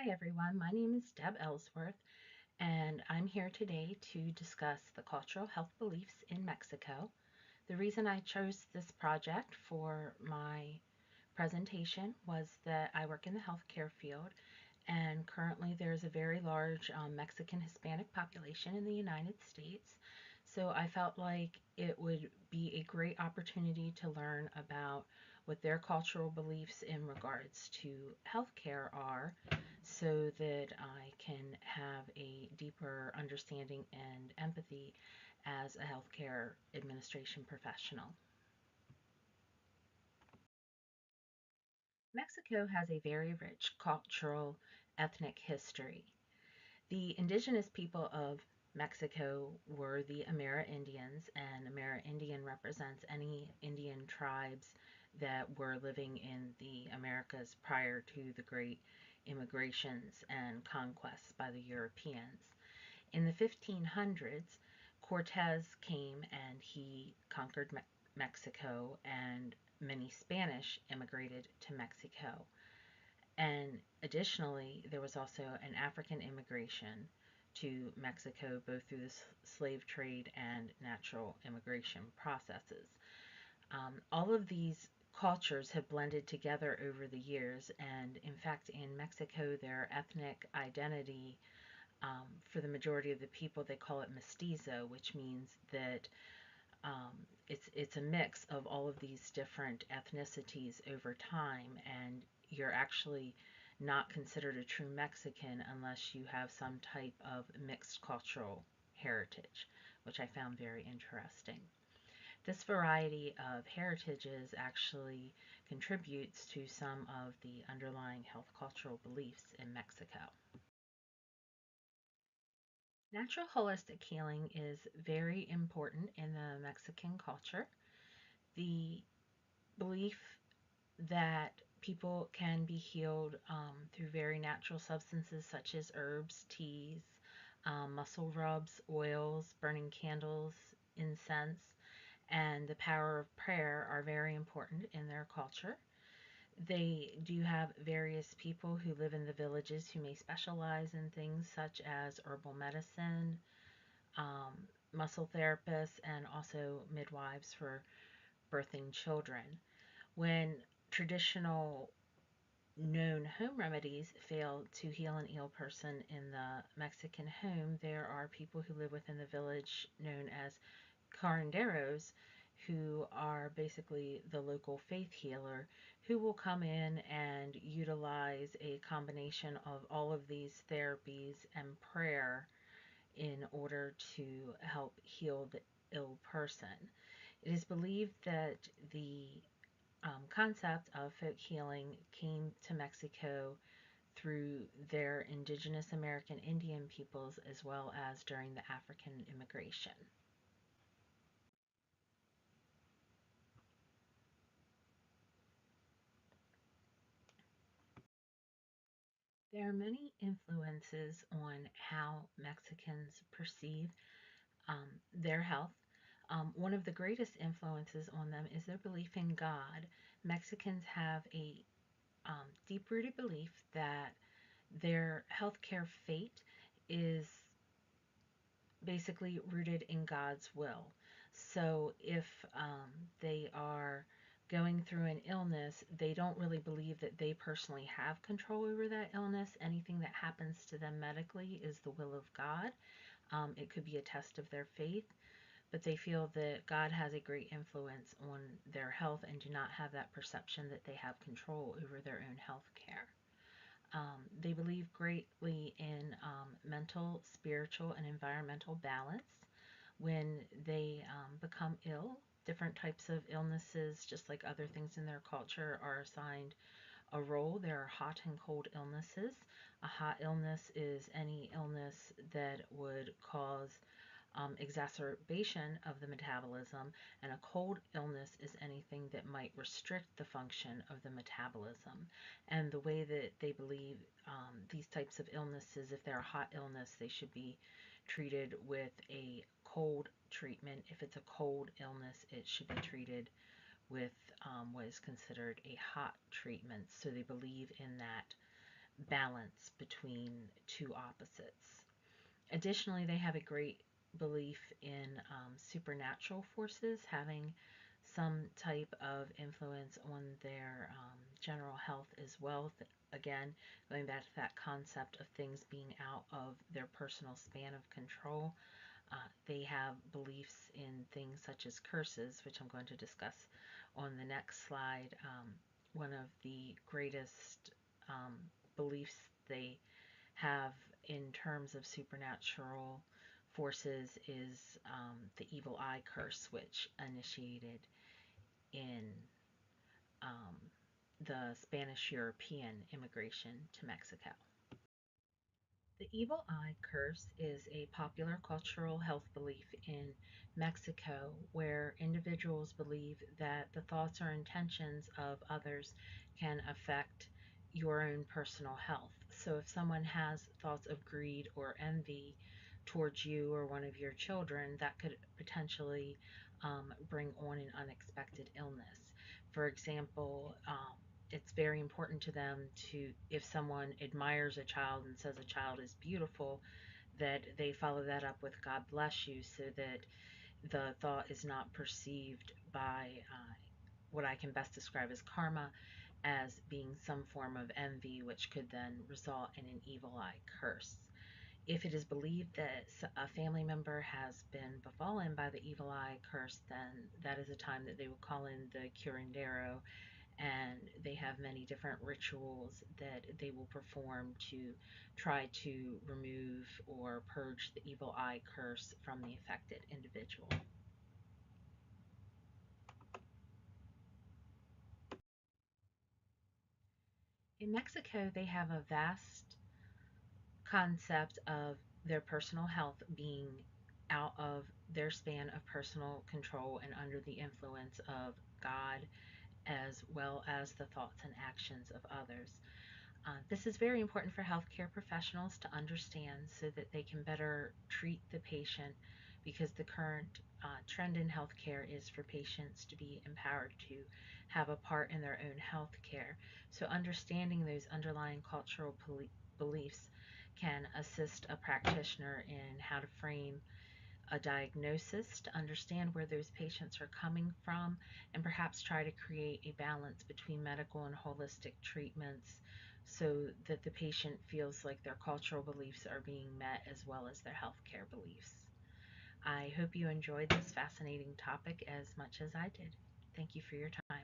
Hi everyone, my name is Deb Ellsworth, and I'm here today to discuss the cultural health beliefs in Mexico. The reason I chose this project for my presentation was that I work in the healthcare field, and currently there's a very large Mexican Hispanic population in the United States. So I felt like it would be a great opportunity to learn about what their cultural beliefs in regards to healthcare are so that I can have a deeper understanding and empathy as a healthcare administration professional. Mexico has a very rich cultural ethnic history. The indigenous people of Mexico were the Amerindians, and Amerindian represents any Indian tribes that were living in the Americas prior to the great immigrations and conquests by the Europeans. In the 1500s, Cortez came and he conquered Mexico, and many Spanish immigrated to Mexico. And additionally, there was also an African immigration to Mexico, both through the slave trade and natural immigration processes. All of these cultures have blended together over the years, and in fact, in Mexico, their ethnic identity, for the majority of the people, they call it mestizo, which means that um, it's a mix of all of these different ethnicities over time, and you're actually not considered a true Mexican unless you have some type of mixed cultural heritage, which I found very interesting. This variety of heritages actually contributes to some of the underlying health cultural beliefs in Mexico. Natural holistic healing is very important in the Mexican culture. The belief that people can be healed through very natural substances such as herbs, teas, muscle rubs, oils, burning candles, incense, and the power of prayer are very important in their culture. They do have various people who live in the villages who may specialize in things such as herbal medicine, um, muscle therapists, and also midwives for birthing children. When traditional known home remedies fail to heal an ill person in the Mexican home, there are people who live within the village known as curanderos, who are basically the local faith healer, who will come in and utilize a combination of all of these therapies and prayer in order to help heal the ill person. It is believed that the concept of folk healing came to Mexico through their indigenous American Indian peoples as well as during the African immigration. There are many influences on how Mexicans perceive their health. One of the greatest influences on them is their belief in God. Mexicans have a deep rooted belief that their healthcare fate is basically rooted in God's will. So if they are going through an illness, they don't really believe that they personally have control over that illness. Anything that happens to them medically is the will of God. It could be a test of their faith, but they feel that God has a great influence on their health and do not have that perception that they have control over their own health care. They believe greatly in mental, spiritual, and environmental balance. When they become ill, different types of illnesses, just like other things in their culture, are assigned a role. There are hot and cold illnesses. A hot illness is any illness that would cause exacerbation of the metabolism, and a cold illness is anything that might restrict the function of the metabolism. And the way that they believe these types of illnesses, if they're a hot illness, they should be treated with a cold treatment. If it's a cold illness, it should be treated with what is considered a hot treatment. So they believe in that balance between two opposites. Additionally, they have a great belief in supernatural forces having some type of influence on their general health as well. Again, going back to that concept of things being out of their personal span of control, they have beliefs in things such as curses, which I'm going to discuss on the next slide. One of the greatest um, beliefs they have in terms of supernatural forces is the evil eye curse, which initiated in um, the Spanish European immigration to Mexico. The evil eye curse is a popular cultural health belief in Mexico where individuals believe that the thoughts or intentions of others can affect your own personal health. So if someone has thoughts of greed or envy towards you or one of your children, that could potentially bring on an unexpected illness. For example, it's very important to them to, if someone admires a child and says a child is beautiful, that they follow that up with God bless you, so that the thought is not perceived by what I can best describe as karma as being some form of envy, which could then result in an evil eye curse. If it is believed that a family member has been befallen by the evil eye curse, then that is a time that they will call in the curandero, and they have many different rituals that they will perform to try to remove or purge the evil eye curse from the affected individual. In Mexico, they have a vast concept of their personal health being out of their span of personal control and under the influence of God, as well as the thoughts and actions of others. This is very important for healthcare professionals to understand so that they can better treat the patient, because the current trend in healthcare is for patients to be empowered to have a part in their own healthcare. So understanding those underlying cultural beliefs can assist a practitioner in how to frame a diagnosis, to understand where those patients are coming from, and perhaps try to create a balance between medical and holistic treatments so that the patient feels like their cultural beliefs are being met as well as their healthcare beliefs. I hope you enjoyed this fascinating topic as much as I did. Thank you for your time.